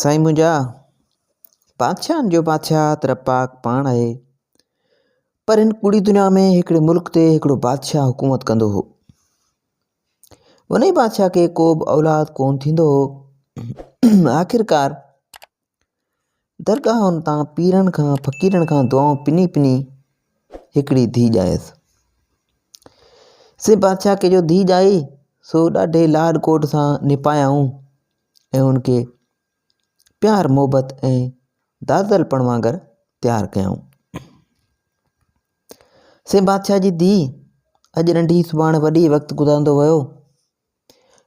साईं मुंहिंजा बादशाहनि जो बादशाह तरपाक पाण आहे। पर हिन पूरी दुनिया में हिकिड़े मुल्क ते हिकिड़ो बादशाह हुकूमत कंदो हो। उन ई बादशाह खे को बि औलाद कोन थींदो हो। आख़िरकार दरगाहुनि तां पीरनि खां फ़क़ीरनि खां दुआऊं पिनी पिनी हिकिड़ी धीउ ॼायसि। से बादशाह खे जो धीउ ॼाई सो ॾाढे लाड कोट सां निपायाऊं ऐं उनखे प्यार मोहबत ऐं दादलपण वांगुरु तयारु कयऊं। से बादशाह जी धीउ अॼु नंढी सुभाणे वॾी वक़्तु गुज़रंदो वियो,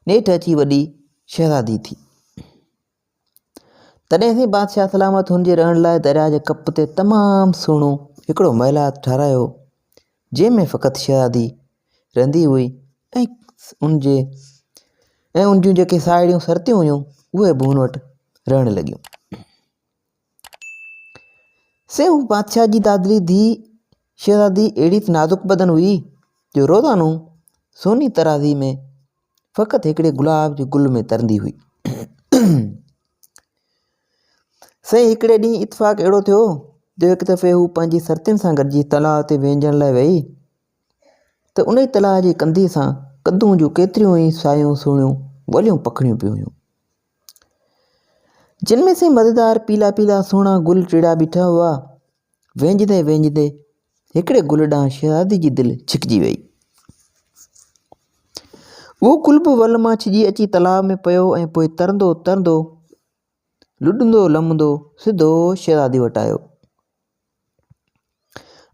नेठि अची वॾी शहज़ादी थी। तॾहिं से बादशाह सलामत हुनजे रहण लाइ दरिया जे कप ते तमामु सुहिणो हिकिड़ो महिलात ठारायो, जंहिंमें फ़क़ति शहज़ादी रहंदी हुई ऐं उन जूं जेके साहेड़ियूं सरतियूं हुयूं उहे बि हुन वटि रहण लॻियूं। से हू बादशाह जी दादली धीउ शहज़ादी अहिड़ी नाज़ुक बदन हुई जो रोज़ानो सोनी तराज़ी में फ़क़ति हिकिड़े गुलाब जे गुल में तरंदी हुई। से हिकिड़े ॾींहुं इतफ़ाक़ अहिड़ो थियो जो हिकु दफ़े हू पंहिंजी सरतियुनि सां गॾिजी तलाउ ते वेंझण लाइ वई त उन ई तलाउ जी कंधी सां कद्दू जूं केतिरियूं ई सायूं सुहिणियूं वलियूं पखड़ियूं पियूं हुयूं, जिन में से मज़ेदार पीला पीला सुहिणा गुल टिड़ा बीठा हुआ। वेंझदे वेंझदे हिकिड़े गुल ॾांहुं शहज़ादी जी दिलि छिकिजी वई। उहो गुल बि वल मां छिजी अची तलाउ में पियो ऐं पोइ तरंदो तरंदो लुॾंदो लमंदो सिधो शहज़ादी वटि आयो।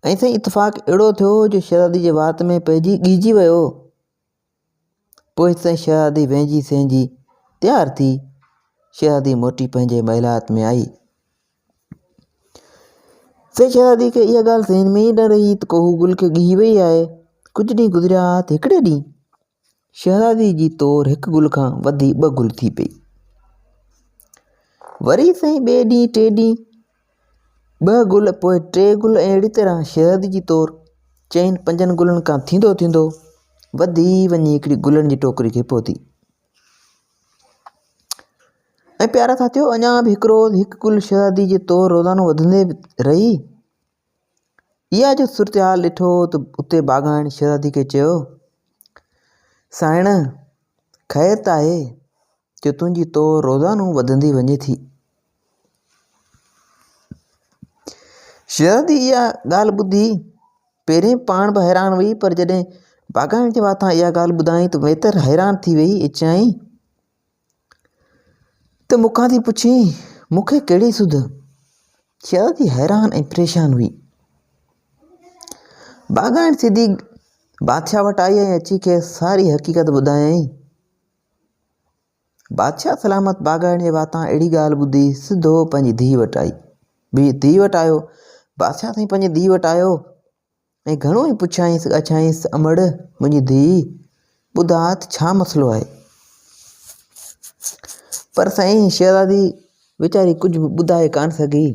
ऐं साईं इतफ़ाक़ अहिड़ो थियो जो शहज़ादी जे वात में पइजी ॻिजी वियो। पोइ साईं शहज़ादी वेंझी सेंझी तयारु थी शहज़ादी मोटी पंहिंजे महिलात में आई। से शहज़ादी खे इहा ॻाल्हि ज़हन में ई न रही त को हू गुल खे ॻिही वई आहे। कुझु ॾींहुं गुज़रिया त हिकिड़े ॾींहुं शहज़ादी जी तौर हिकु गुल खां वधी 2 गुल थी पई। वरी साईं ॿिए ॾींहुं टे ॾींहुं 2 गुल, पोइ 3 गुल ऐं अहिड़ी तरह शहज़ादी जी तौर 4-5 गुलनि खां थींदो थींदो वधी वञी हिकिड़ी गुलनि जी टोकरी खे पहुती। ऐं प्यारा साथियो, अञा बि हिकिड़ो गुल शहज़ादी जे तौर रोज़ानो वधंदे रही। इहा जो सूरतहाल ॾिठो त उते बाग़ान शहज़ादी खे चयो, साइण ख़ैर त आहे जो तुंहिंजी तौर रोज़ानो वधंदी वञे थी। शहज़ादी इहा ॻाल्हि ॿुधी पहिरें पाण बि हैरान हुई, पर जॾहिं बाग़ान जे वाथां इहा ॻाल्हि ॿुधाई त वेतर हैरान थी वई ऐं चयईं त मूंखां थी पुछी मूंखे कहिड़ी सुध। शहज़ादी हैरान ऐं परेशान हुई। बाग़ान सिधी बादशाह वटि आई ऐं अची खेसि सारी हक़ीक़त ॿुधायईं। बादशाह सलामत बाग़ान जे वाथां अहिड़ी ॻाल्हि ॿुधी सिधो पंहिंजी धीउ वटि आयो। बादशाह साईं पंहिंजी धीउ वटि आयो ऐं घणो ई पुछाईंसि ॻाछाईंसि, अमड़ मुंहिंजी धीउ ॿुधा त छा मसइलो आहे। पर साईं शहज़ादी वीचारी कुझु बि ॿुधाए कान सघी।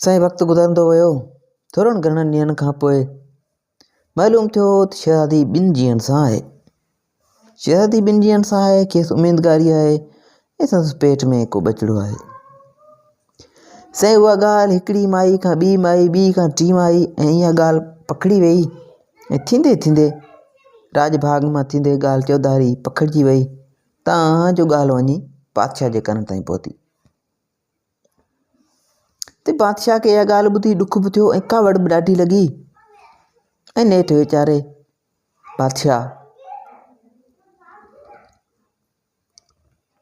साईं वक़्तु गुज़रंदो वियो। थोरनि घणनि ॾींहंनि खां पोइ मालूम थियो त शहज़ादी 2 ॼीअनि सां आहे। खेसि उमेदगारी आहे ऐं संदसि पेट में को बचिड़ो आहे। साईं उहा ॻाल्हि हिकिड़ी माई खां ॿी माई, ॿी खां टी माई, ऐं इहा ॻाल्हि पखड़ी वई ऐं थींदे थींदे राजभाग मां थींदे ॻाल्हि चौधारी पखिड़िजी वई तां जो ॻाल्हि वञी बादशाह जे कन ताईं पहुती। त बादशाह खे इहा ॻाल्हि ॿुधी ॾुख बि थियो ऐं कावड़ बि ॾाढी लॻी। ऐं नेठि वीचारे बादशाह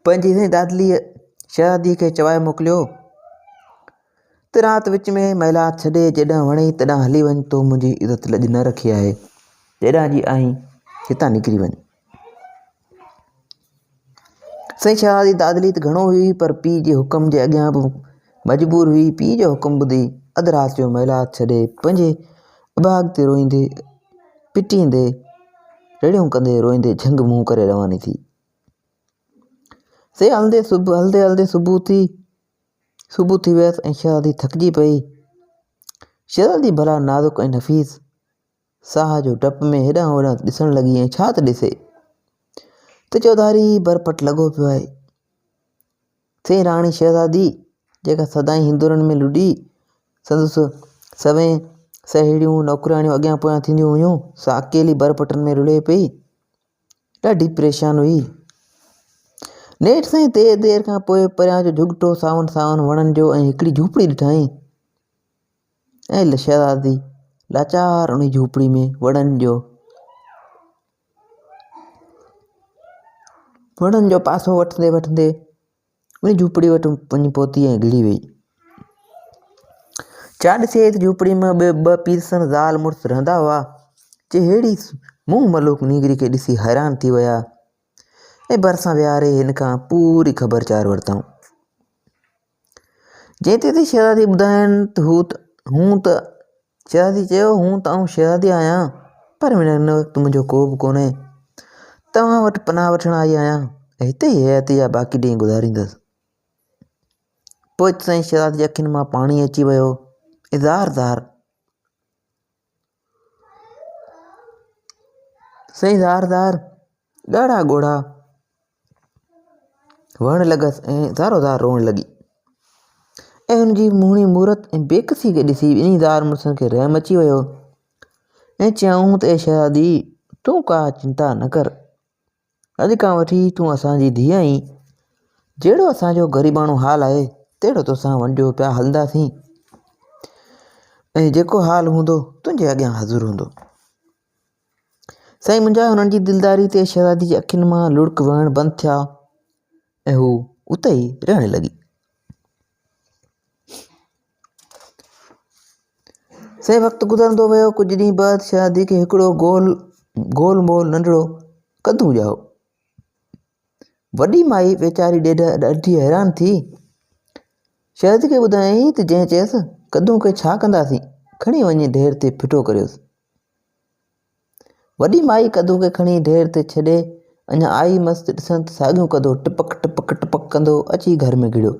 पंहिंजी साईं दादली शहज़ादीअ खे चवाए मोकिलियो त राति विच में महिलात छॾे जेॾां वणे तॾां हली वञ, तो मुंहिंजी इज़त लॼ न रखी आहे, जेॾां जी आहीं हितां निकिरी वञ। साईं शहज़ादी दादली त घणो हुई, पर पीउ जे हुकम जे अॻियां बि मजबूर हुई। पीउ जो हुकुम ॿुधी अधु राति जो महिलात छॾे पंहिंजे अबाग ते रोईंदे पिटींदे रेड़ियूं कंदे रोईंदे झंग मुंहुं करे रवानी थी। से हलंदे हलंदे सुबुह थी वियसि ऐं शहज़ादी थकिजी पई। शहज़ादी भला नाज़ुक ऐं नफ़ीस साह जो डप में हेॾां होॾां ॾिसण लॻी ऐं छा त ॾिसे त चौधारी बरपट लॻो पियो आहे। साईं राणी शहज़ादी जेका सदाईं हिंदुरनि में लुॾी संदसि सवें सहेड़ियूं नौकराणियूं अॻियां पोयां थींदियूं हुयूं, सा अकेली बरपटनि में रुले पई, ॾाढी परेशान हुई। नेठि साईं देर खां पोइ परियां जो झुगटो सावन सावन वणनि जो ऐं हिकिड़ी झूपड़ी ॾिठाई ऐं शहज़ादी लाचार उन झूपड़ी में वणनि जो पासो वठंदे वठंदे उन झूपड़ी वटि वञी पहुती ऐं घिड़ी वई। चा ॾिसे त झूपड़ी में ॿ पीरसन ज़ाल मुड़ुस रहंदा हुआ, जे अहिड़ी मुंहुं मलूक नीगरी खे ॾिसी हैरान थी विया ऐं भरिसां विहारे हिन खां पूरी ख़बरचार वरितऊं। जंहिं ते शहज़ादी ॿुधाइनि त शहज़ादी चयो, हूं त आउं शहज़ादी आहियां, पर हिन वक़्तु मुंहिंजो को बि कोन्हे। तव्हां वटि पनाह वठणु आई आहियां ऐं हिते ई हयाती जा बाक़ी ॾींहं गुज़ारींदसि। पोइ साईं शहज़ादी जी अखियुनि मां पाणी अची वियो ऐं ज़ार ॻाढ़ा ॻोढ़ा वहण लॻसि ऐं ज़ारो ज़ार रोअण लॻी ऐं हुनजी मुहिणी मूरत ऐं बेकसी खे ॾिसी ॿिन्ही ज़ार मुड़ुसनि खे रहम अची वियो ऐं चयऊं त ए शहज़ादी, तूं का चिंता न कर, अॼु खां वठी तूं असांजी धीअ आहीं। जहिड़ो असांजो ग़रीबाणो हाल आहे तहिड़ो तोसां वंडियो पिया हलंदासीं ऐं जेको हाल हूंदो तुंहिंजे अॻियां हाज़ुर हूंदो। साईं मुंहिंजा हुननि जी दिलदारी ते शहज़ादी जी अखियुनि मां लुड़क वहण बंदि थिया ऐं हू उते ई रहण लॻी। साईं वक़्तु गुज़रंदो वियो। कुझु ॾींहं बाद शहज़ादी खे हिकिड़ो गोल मोल नंढड़ो कद्दू ॼाओ। वॾी माई वेचारी ॾाढी हैरान थी। शहज़ादी खे ॿुधायईं त जंहिं चयसि कद्दू खे छा कंदासीं, खणी वञी ढेर ते फिटो करियोसि। वॾी माई कद्दू खे खणी ढेर ते छॾे अञा आई मस्तु ॾिसनि त साॻियो कद्दू टपक टपक टपक कंदो अची घर में घिड़ियो।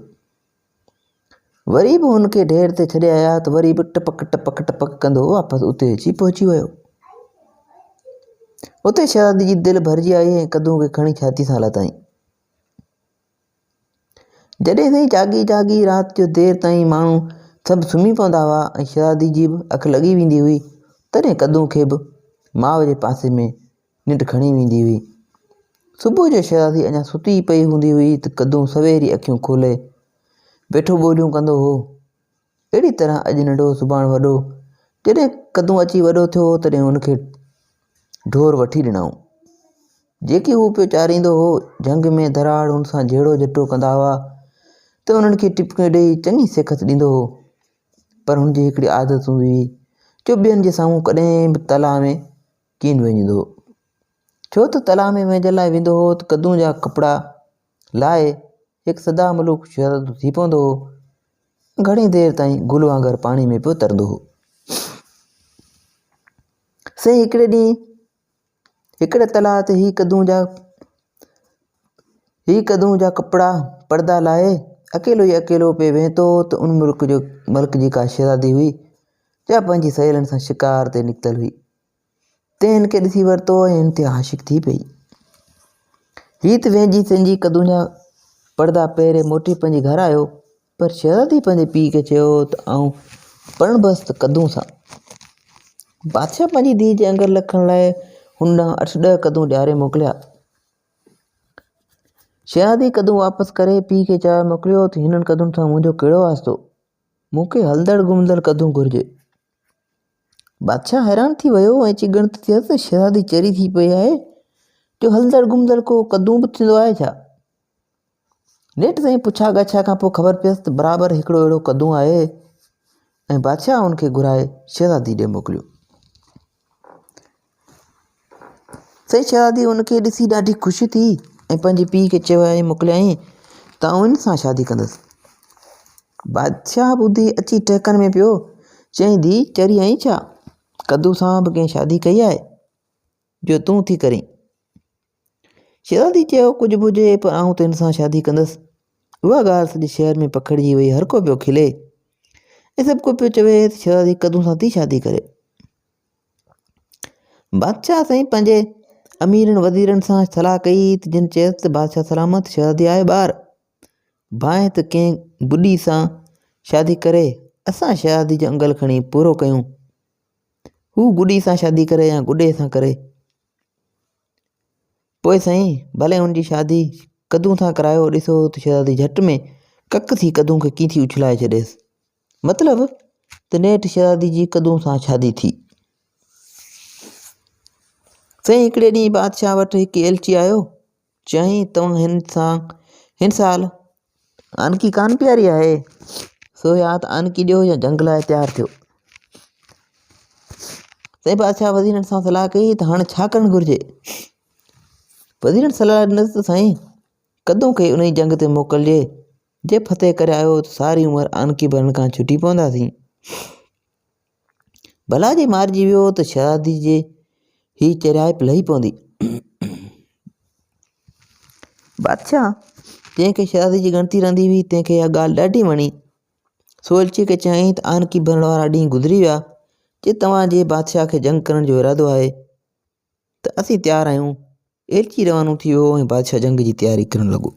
वरी बि हुनखे ढेर ते छॾे आया त वरी बि टपक टपक टपक कंदो वापसि उते अची पहुची वियो। उते शहज़ादी जी दिलि भरिजी आई ऐं कद्दू खे खणी छाती सां लथाईं। जॾहिं ताईं जागी जागी राति जो देरि ताईं माण्हू सभु सुम्ही पवंदा हुआ ऐं शहज़ादी जी बि अखि लॻी वेंदी हुई, तॾहिं कद्दू खे बि माउ जे पासे में निंड खणी वेंदी हुई। सुबुह जो शहज़ादी अञा सुती पई हूंदी हुई त कद्दू सवेरी अखियूं खोले वेठो ॿोलियूं कंदो हो। अहिड़ी तरह अॼु नंढो सुभाणे वॾो। जॾहिं कद्दू अची वॾो थियो तॾहिं हुनखे ढोर वठी ॾिनऊं जेकी हू पियो चारींदो हो। जंग में दराड़ हुन सां जहिड़ो जटो कंदा हुआ त उन्हनि खे टिपकियूं ॾेई चङी सिखत ॾींदो हो, पर हुनजी हिकिड़ी आदत हूंदी हुई जो ॿियनि जे साम्हूं कॾहिं बि तलाउ में कीन वञींदो हो, छो त तलाउ में वञण लाइ वेंदो हो त कद्दू जा कपिड़ा लाहे हिकु सदा मलूक शहज़ादो थी पवंदो हो। घणी देरि ताईं गुल वांगुरु पाणी में पियो तरंदो हो। साईं हिकिड़े तलाउ ते ही कद्दू जा कपिड़ा पर्दा लाहे अकेलो ई अकेलो पियो वेहंदो त उन मुल्क जी का शहज़ादी हुई जा पंहिंजी सहेलियुनि सां शिकार ते निकितल हुई। ते हिन खे ॾिसी वरितो ऐं हिन ते आशिक़ थी पई। हीअ त वेंजी सैंजी कद्दू जा पर्दा पहिरें मोटी पंहिंजे घर आयो, पर शहज़ादी पंहिंजे पीउ खे चयो त आउं परणबसि त कद्दू सां। बादशाह पंहिंजी धीउ जे अंगर लखण लाइ हुन ॾांहुं 8-10 कद्दू ॾियारे मोकिलिया। शहज़ादी कद्दू वापसि करे पीउ खे चयो मोकिलियो त हिननि कद्दूनि सां मुंहिंजो कहिड़ो वास्तो, मूंखे हलंदड़ घुमंदड़ कद्दू घुरिजे। बादशाह हैरान थी वियो ऐं चिगण थियसि शहज़ादी चरी थी पई आहे जो हलंदड़ घुमंदड़ को कद्दू बि थींदो आहे छा। नेठि ताईं पुछा ॻाछा खां पोइ ख़बर पियसि त बराबरि हिकिड़ो अहिड़ो कद्दू आहे ऐं बादशाह हुनखे घुराए शहज़ादी ॾे मोकिलियो। सही शहज़ादी हुनखे ॾिसी ॾाढी ख़ुशि थी ऐं पंहिंजे पीउ खे चयो मोकिलियईं त आउं हिन सां शादी कंदसि। बादशाह ॿुधी अची टहिकनि में पियो, चईं धीउ चरी आई छा, कद्दू सां बि कंहिं शादी कई आहे जो तूं थी करीं। शहज़ादी चयो कुझु बि हुजे पर आउं त हिन सां शादी कंदसि। उहा ॻाल्हि सॼे शहर में पखिड़िजी वई, हर को पियो खिले ऐं सभु को पियो चवे त शहज़ादी कद्दू सां थी शादी करे। बादशाह साईं पंहिंजे अमीरनि वज़ीरनि सां सलाह कई त जिन चयसि त बादशाह सलामत शहज़ादी आहे ॿार, भाएं त कंहिं बुढी सां शादी करे असां शहज़ादी जो अंगल खणी पूरो कयूं, हू गुॾी सां शादी करे या गुॾे सां करे। पोइ साईं भले हुनजी शादी कद्दू सां करायो, ॾिसो त शहज़ादी झटि में कक थी कद्दू खे कीथी उछलाए छॾेसि। मतिलबु त नेठि शहज़ादी जी कद्दू सां शादी थी। साईं हिकिड़े ॾींहुं बादशाह वटि हिकु एलची आयो, चयईं तव्हां हिन साल आनकी कान प्यारी आहे, सो या त आनकी ॾियो या जंग लाइ तयारु थियो। साईं बादशाह वज़ीरनि सां सलाह कई त हाणे छा करणु घुरिजे। वज़ीरनि सलाह ॾिनसि त साईं कद्दू खे उन जंग ते मोकिलिजे, जे फतेह करे आयो त सारी उमिरि आनकी भरण खां छुटी पवंदासीं। भला जे मारिजी वियो त शहज़ादी जे ही चरियाप लही पवंदी। बादशाह जंहिंखे शहज़ादी जी ॻणती रहंदी हुई तंहिंखे इहा ॻाल्हि ॾाढी वणी। सो एलची खे चयईं त आनकी भरण वारा ॾींहं गुज़री विया, जे तव्हांजे बादशाह खे जंग करण जो इरादो आहे त असीं तयारु आहियूं। एलची रवानो थी वियो ऐं बादशाह जंग जी तयारी करणु लॻो।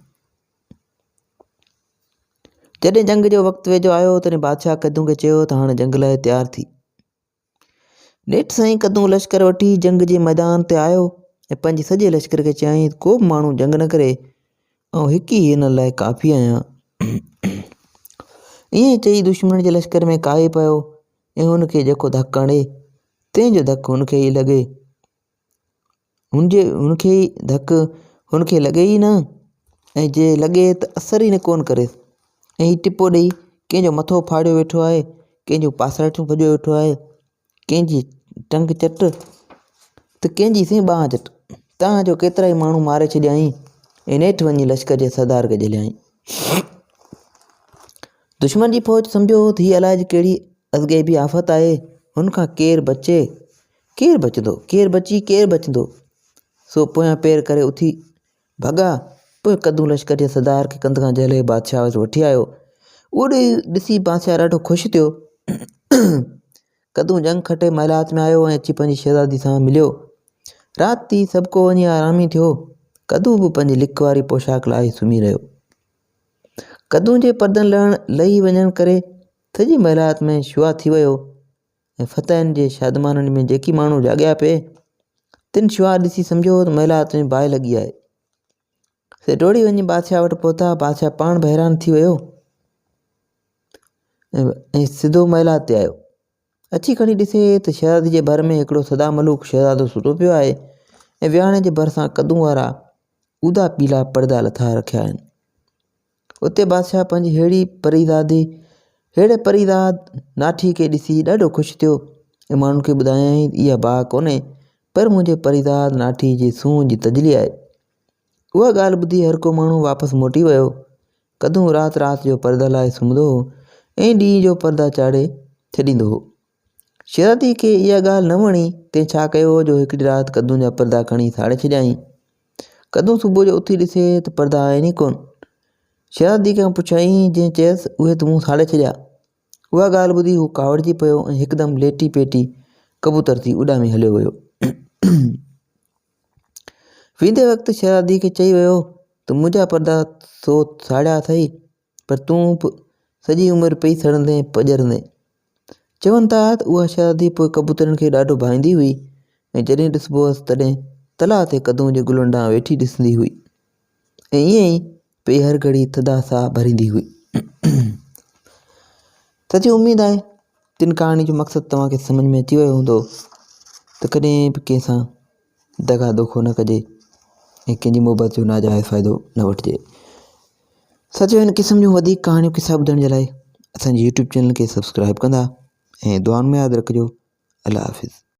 जॾहिं जंग जो वक़्तु वेझो आयो तॾहिं बादशाह कद्दू खे चयो त हाणे जंग लाइ तयारु थी। नेठि साईं कद्दू लश्कर वठी जंग जे मैदान ते आयो ऐं पंहिंजे सॼे लश्कर खे चयईं को बि माण्हू जंग न करे, ऐं हिकु ई हिन लाइ काफ़ी आहियां। ईअं चई दुश्मन जे लश्कर में काए पियो ऐं हुनखे जेको धकु हणे तंहिंजो धकु हुनखे ई लॻे, हुनखे लॻे ई न, ऐं जे लॻे त असर ई न कोन करे। ऐं हीउ टिपो ॾेई कंहिंजो मथो फाड़ियो वेठो आहे, कंहिंजो पासठियूं भॼियो वेठो आहे, कंहिंजी टंग चट त कंहिंजी सी ॿांह चट। तव्हांजो केतिरा ई माण्हू मारे छॾियईं ऐं नेठि वञी लश्कर जे सरदार खे झलियईं। दुश्मन जी फ़ौज सम्झो त हीअ अलाए कहिड़ी अज़गैबी आफ़त आहे, हुनखां केरु बचे केरु बचंदो, केरु बची केरु बचंदो। सो पोयां पेर करे उथी भॻा। पोइ कद्दू लश्कर जे सरदार खे कंध खां झले बादशाह वटि वठी आयो। उहो ॾिसी बादशाह ॾाढो ख़ुशि थियो। कद्दू जंग खटे महिलात में आयो ऐं अची पंहिंजी शहज़ादी सां मिलियो। राति थी सभु को वञी आरामी थियो। कद्दू बि पंहिंजी लिक वारी पोशाक लाहे सुम्ही रहियो। कद्दू जे परदनि लही वञण करे सॼी महिलात में शुआ थी वियो ऐं फतहनि जे शादमाननि में जेकी माण्हू जाॻिया पिए तिन शुआ ॾिसी सम्झो त महिलात में बाहि लॻी आहे। से डोड़ी वञी बादशाह वटि पहुता। बादशाह पाण बि हैरान थी वियो ऐं सिधो महिलात ते आयो। अची खणी ॾिसे त शहज़ादी जे भर में हिकिड़ो सदा मलूक शहज़ादो सुतो पियो आहे ऐं विहाणे जे भरिसां कद्दू वारा ऊदा पीला पर्दा लथा रखिया आहिनि। उते बादशाह पंहिंजी अहिड़े परीदाद नाठी खे ॾिसी ॾाढो ख़ुशि थियो ऐं माण्हुनि खे ॿुधायईं इहा बाहि कोन्हे पर मुंहिंजे परीदाद नाठी जी सूंह जी तजली आहे। उहा ॻाल्हि ॿुधी हर को माण्हू वापसि मोटी वियो। कद्दू राति राति जो पर्दा लाइ सुम्हंदो हो ऐं ॾींहं जो पर्दा चाढ़े छॾींदो हो। शहज़ादी खे इहा ॻाल्हि न वणी, तंहिं छा कयो जो हिकिड़ी राति कद्दू जा पर्दा खणी साड़े छॾियईं। कद्दू सुबुह जो उथी ॾिसे त पर्दा आहिनि ई कोन। शहज़ादी खां पुछाईं, जंहिं चयसि उहे त मूं साड़े छॾिया। उहा ॻाल्हि ॿुधी हू कावड़जी पियो ऐं हिकदमि लेटी पेटी कबूतर थी उॾामी हलियो वियो। वेंदे वक़्तु शहज़ादी खे चई वियो त मुंहिंजा पर्दा सो साड़िया अथई, पर तूं बि सॼी उमिरि पई सड़ंदे पजरंदे। चवनि था त उहा शहज़ादी पोइ कबूतरनि खे ॾाढो भाईंदी हुई ऐं जॾहिं ॾिसबो हुअसि तॾहिं तलाउ ते कद्दू जे गुलनि ॾांहुं वेठी ॾिसंदी हुई ऐं ईअं ई पेई हर घड़ी थधा साह भरींदी हुई। सची उमेदु आहे तिन कहाणी जो मक़सदु तव्हांखे सम्झ में अची वियो हूंदो त कॾहिं बि कंहिंसां दगा दोखो न कजे ऐं कंहिंजी मोहबत जो नाजाइज़ फ़ाइदो न वठिजे। सचो हिन क़िस्म जूं वधीक कहाणियूं किसा ॿुधण जे लाइ असांजे यूट्यूब चैनल खे सब्सक्राइब कंदा ऐं दुआउनि में यादि रखिजो। अल्लाह हाफ़िज़।